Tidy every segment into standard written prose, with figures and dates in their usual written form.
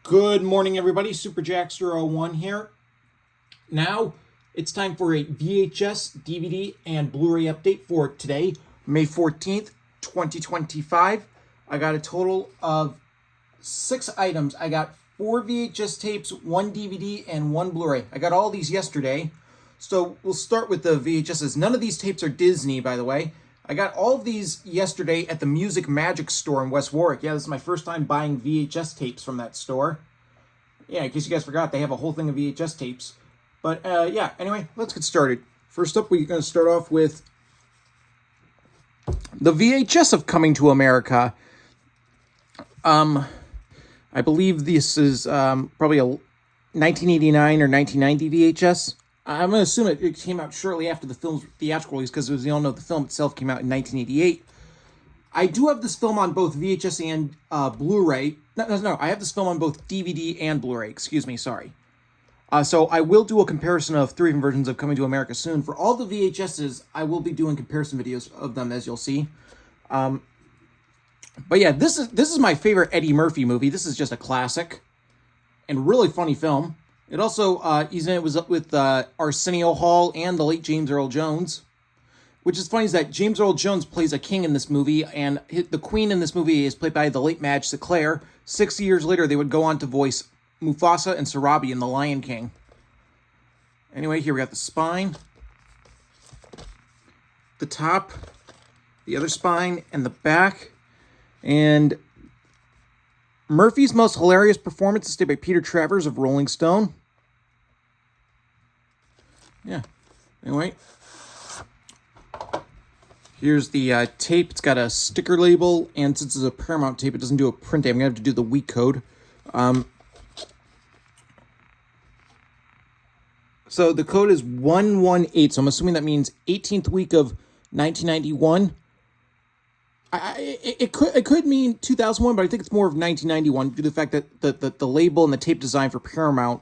Good morning, everybody. SuperJackster01 here. Now, it's time for a VHS, DVD, and Blu-ray update for today, May 14th, 2025. I got a total of 6 items. I got 4 VHS tapes, 1 DVD, and 1 Blu-ray. I got all these yesterday. So we'll start with the VHSs. None of these tapes are Disney, by the way. I got all of these yesterday at the Music Magic store in West Warwick. Yeah, this is my first time buying VHS tapes from that store. Yeah, in case you guys forgot, they have a whole thing of VHS tapes. But, yeah, anyway, let's get started. First up, we're going to start off with the VHS of Coming to America. I believe this is probably a 1989 or 1990 VHS. I'm going to assume it came out shortly after the film's theatrical release because, as you all know, the film itself came out in 1988. I do have this film on both VHS and Blu-ray. No, I have this film on both DVD and Blu-ray. Excuse me, sorry. So I will do a comparison of 3 different versions of Coming to America soon. For all the VHSs, I will be doing comparison videos of them, as you'll see. But yeah, this is my favorite Eddie Murphy movie. This is just a classic and really funny film. It also, he's in it with Arsenio Hall and the late James Earl Jones. Which is funny is that James Earl Jones plays a king in this movie, and the queen in this movie is played by the late Madge Sinclair. 6 years later, they would go on to voice Mufasa and Sarabi in The Lion King. Anyway, here we got the spine, the top, the other spine, and the back. And Murphy's most hilarious performance is stated by Peter Travers of Rolling Stone. Yeah. Anyway. Here's the tape. It's got a sticker label, and since it's a Paramount tape, it doesn't do a print date. I'm going to have to do the week code. So the code is 118, so I'm assuming that means 18th week of 1991. It could mean 2001, but I think it's more of 1991 due to the fact that the label and the tape design for Paramount,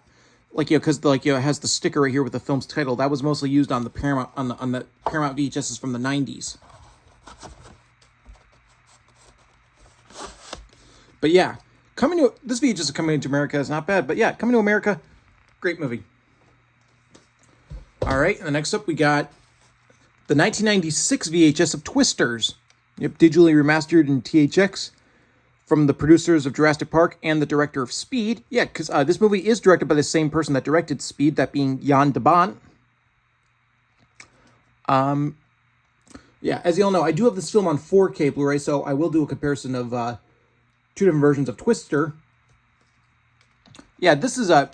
because it has the sticker right here with the film's title. That was mostly used on the Paramount on the Paramount VHSs from the 90s. But yeah, this VHS is Coming to America is not bad. But yeah, Coming to America, great movie. All right, and the next up we got the 1996 VHS of Twisters. Yep, digitally remastered in THX from the producers of Jurassic Park and the director of Speed. Yeah, because this movie is directed by the same person that directed Speed, that being Jan de Bont. Yeah, as you all know, I do have this film on 4K Blu-ray, so I will do a comparison of 2 different versions of Twister. Yeah, this is a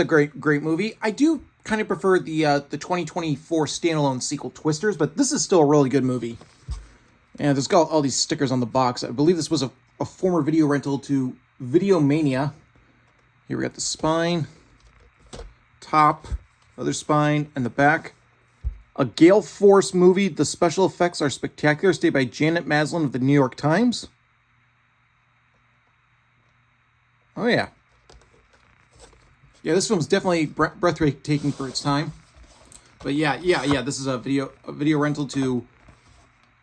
great movie. I do kind of prefer the 2024 standalone sequel Twisters, but this is still a really good movie. And there's got all these stickers on the box. I believe this was a former video rental to Video Mania. Here we got the spine, top, other spine, and the back. A Gale Force movie. The special effects are spectacular. Stated by Janet Maslin of the New York Times. Oh yeah. Yeah, this film's definitely breathtaking for its time. But yeah. This is a video rental to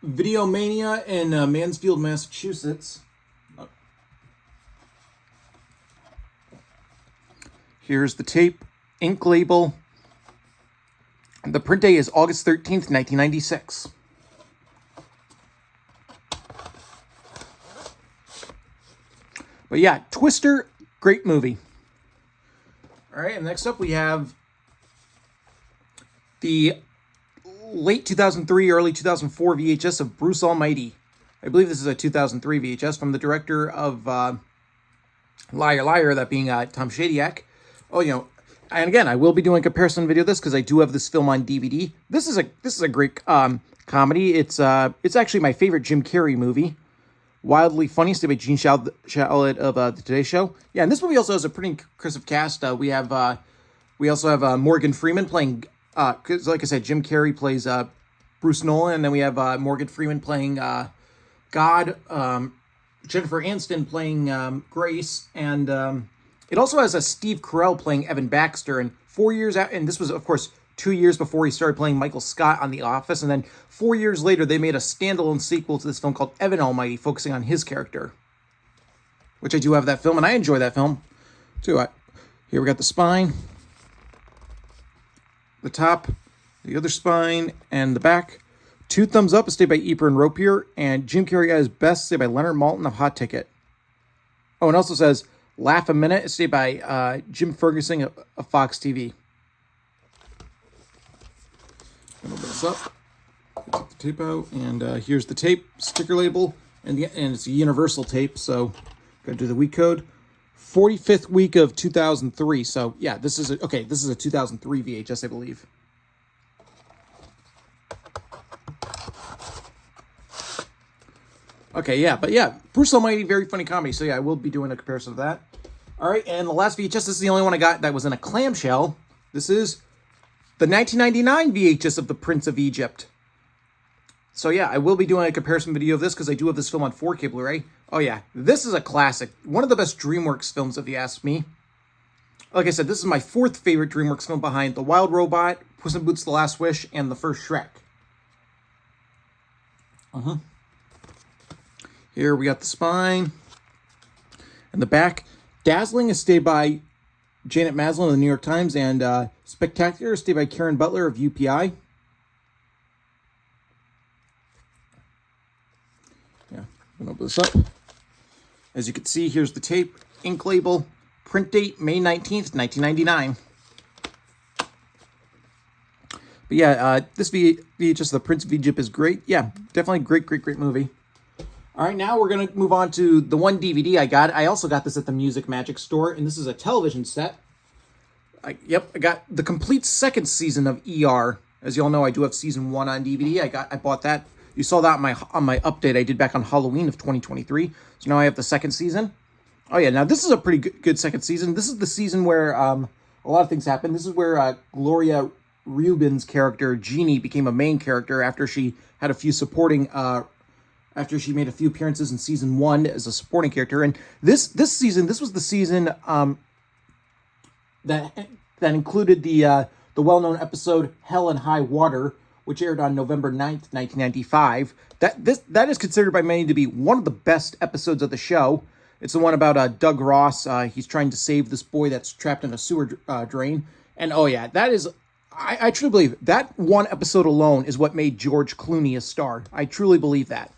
Video Mania in Mansfield, Massachusetts. Here's the tape, ink label. The print date is August 13th, 1996. But yeah, Twister, great movie. All right, and next up we have the late 2003, early 2004 VHS of Bruce Almighty. I believe this is a 2003 VHS from the director of Liar Liar, that being Tom Shadyac. Oh, and again, I will be doing a comparison video of this because I do have this film on DVD. This is a great comedy. It's actually my favorite Jim Carrey movie. Wildly funny, stated by Gene Shalit of the Today Show. Yeah, and this movie also has a pretty impressive cast. We also have Morgan Freeman playing. Because like I said, Jim Carrey plays Bruce Nolan, and then we have Morgan Freeman playing God. Jennifer Aniston playing Grace, and it also has a Steve Carell playing Evan Baxter. And 4 years out, and this was of course 2 years before he started playing Michael Scott on The Office, and then 4 years later they made a standalone sequel to this film called Evan Almighty, focusing on his character. Which I do have that film, and I enjoy that film. too. Here we got the spine, the top, the other spine, and the back. 2 thumbs up, a stay by Eper and Ropier, and Jim Carrey at his best, stay by Leonard Maltin of Hot Ticket. Oh, and also says, Laugh a Minute, stay by Jim Ferguson of Fox TV. Open this up, take the tape out, and here's the tape sticker label, and it's a universal tape, so gotta do the week code. 45th week of 2003, so yeah, this is a 2003 VHS, I believe. Okay, yeah, but yeah, Bruce Almighty, very funny comedy. So yeah, I will be doing a comparison of that. All right, and the last VHS, this is the only one I got that was in a clamshell. This is the 1999 VHS of The Prince of Egypt. So yeah, I will be doing a comparison video of this because I do have this film on 4K Blu-ray. Oh yeah, this is a classic. One of the best DreamWorks films, if you ask me. Like I said, this is my 4th favorite DreamWorks film behind The Wild Robot, Puss in Boots: The Last Wish, and the first Shrek. Here we got the spine and the back. Dazzling is stayed by Janet Maslin of the New York Times, and Spectacular is stayed by Karen Butler of UPI. Yeah, I'm gonna open this up. As you can see, here's the tape, ink label, print date May 19th, 1999. But yeah, this VHS, The Prince of Egypt, is great. Yeah, definitely great movie. All right, now we're going to move on to the one DVD I got. I also got this at the Music Magic store, and this is a television set. I got the complete 2nd season of ER. As you all know, I do have season 1 on DVD. I bought that. You saw that on my update I did back on Halloween of 2023. So now I have the 2nd season. Oh yeah, now this is a pretty good 2nd season. This is the season where a lot of things happen. This is where Gloria Reuben's character, Jeannie, became a main character after she had a few supporting after she made a few appearances in season 1 as a supporting character. And this was the season that included the well-known episode Hell and High Water, which aired on November 9th, 1995. That is considered by many to be one of the best episodes of the show. It's the one about Doug Ross. He's trying to save this boy that's trapped in a sewer drain. And oh yeah, that is... I truly believe that one episode alone is what made George Clooney a star. I truly believe that.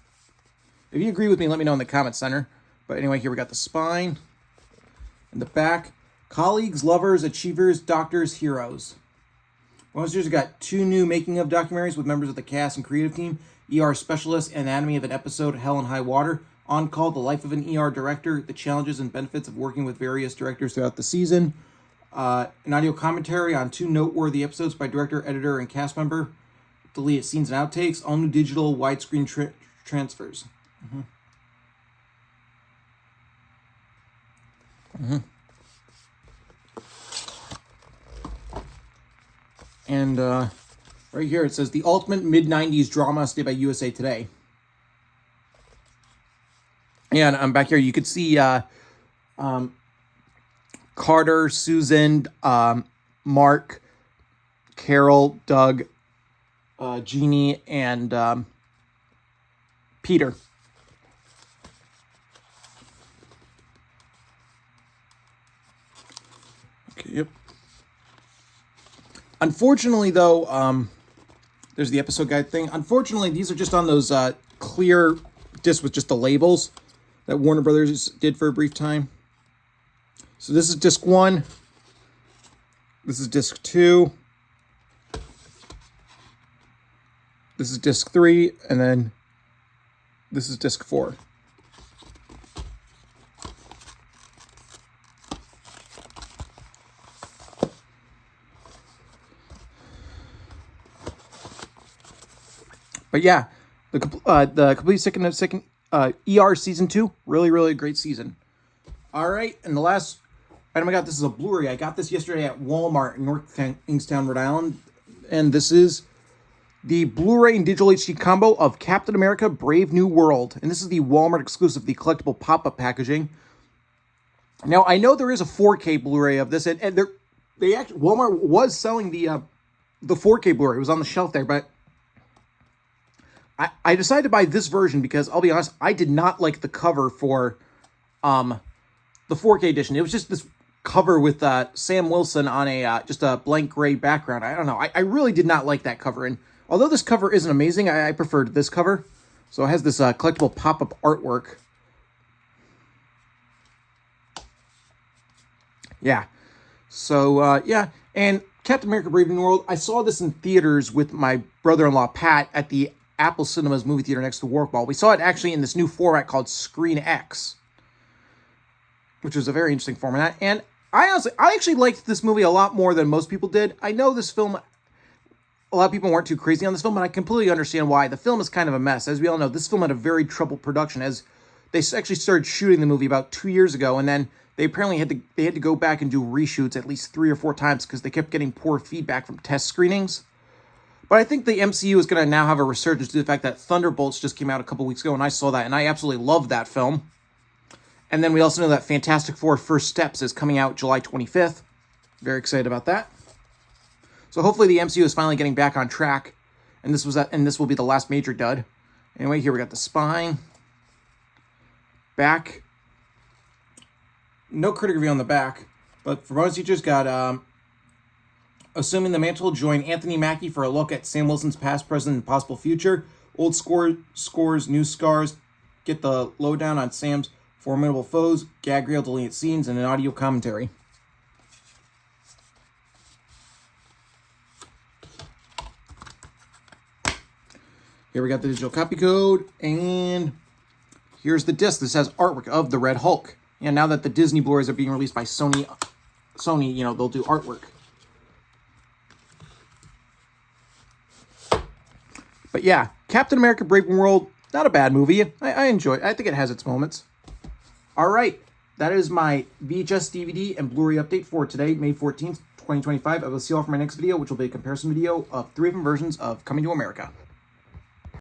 If you agree with me, let me know in the comments center. But anyway, here we got the spine and the back. Colleagues, lovers, achievers, doctors, heroes. Bonus years, we got 2 new making of documentaries with members of the cast and creative team. ER specialist, anatomy of an episode, Hell and High Water. On Call, the life of an ER director, the challenges and benefits of working with various directors throughout the season. An audio commentary on 2 noteworthy episodes by director, editor, and cast member. Deleted scenes and outtakes. All new digital widescreen transfers. And right here it says the ultimate mid-90s drama stayed by USA Today. Yeah, and I'm back here. You could see Carter, Susan, Mark, Carol, Doug, Jeannie, and Peter. Okay, yep. Unfortunately, though, there's the episode guide thing. Unfortunately, these are just on those clear discs with just the labels that Warner Brothers did for a brief time. So this is disc 1. This is disc 2. This is disc 3, and then this is disc 4. But yeah, the complete second ER season 2, really great season. All right, and the last item I got, this is a Blu-ray. I got this yesterday at Walmart in North Kingstown, Rhode Island, and this is the Blu-ray and digital HD combo of Captain America: Brave New World, and this is the Walmart exclusive, the collectible pop-up packaging. Now I know there is a 4K Blu-ray of this, and Walmart was selling the 4K Blu-ray. It was on the shelf there, but I decided to buy this version because I'll be honest, I did not like the cover for the 4K edition. It was just this cover with Sam Wilson on a just a blank gray background. I don't know. I really did not like that cover. And although this cover isn't amazing, I preferred this cover. So it has this collectible pop-up artwork. Yeah. So, yeah. And Captain America Brave New World, I saw this in theaters with my brother-in-law, Pat, at the Apple Cinemas movie theater next to Warp Ball. We saw it actually in this new format called Screen X, which was a very interesting format. And I actually liked this movie a lot more than most people did. I know this film, a lot of people weren't too crazy on this film, but I completely understand why. The film is kind of a mess. As we all know, this film had a very troubled production, as they actually started shooting the movie about 2 years ago, and then they apparently had to go back and do reshoots at least 3 or 4 times because they kept getting poor feedback from test screenings. But I think the MCU is going to now have a resurgence due to the fact that Thunderbolts just came out a couple weeks ago, and I saw that, and I absolutely loved that film. And then we also know that Fantastic Four First Steps is coming out July 25th. Very excited about that. So hopefully the MCU is finally getting back on track, and this will be the last major dud. Anyway, here we got the spine, back. No critic review on the back, but for bonus features got Assuming the Mantle, join Anthony Mackie for a look at Sam Wilson's past, present, and possible future. Old scores, new scars. Get the lowdown on Sam's formidable foes, gag reel, deleted scenes, and an audio commentary. Here we got the digital copy code, and here's the disc. This has artwork of the Red Hulk. And now that the Disney Blu-rays are being released by Sony, you know, they'll do artwork. But yeah, Captain America Brave New World, not a bad movie. I enjoy it. I think it has its moments. All right, that is my VHS, DVD, and Blu-ray update for today, May 14th, 2025. I will see you all for my next video, which will be a comparison video of 3 different versions of Coming to America.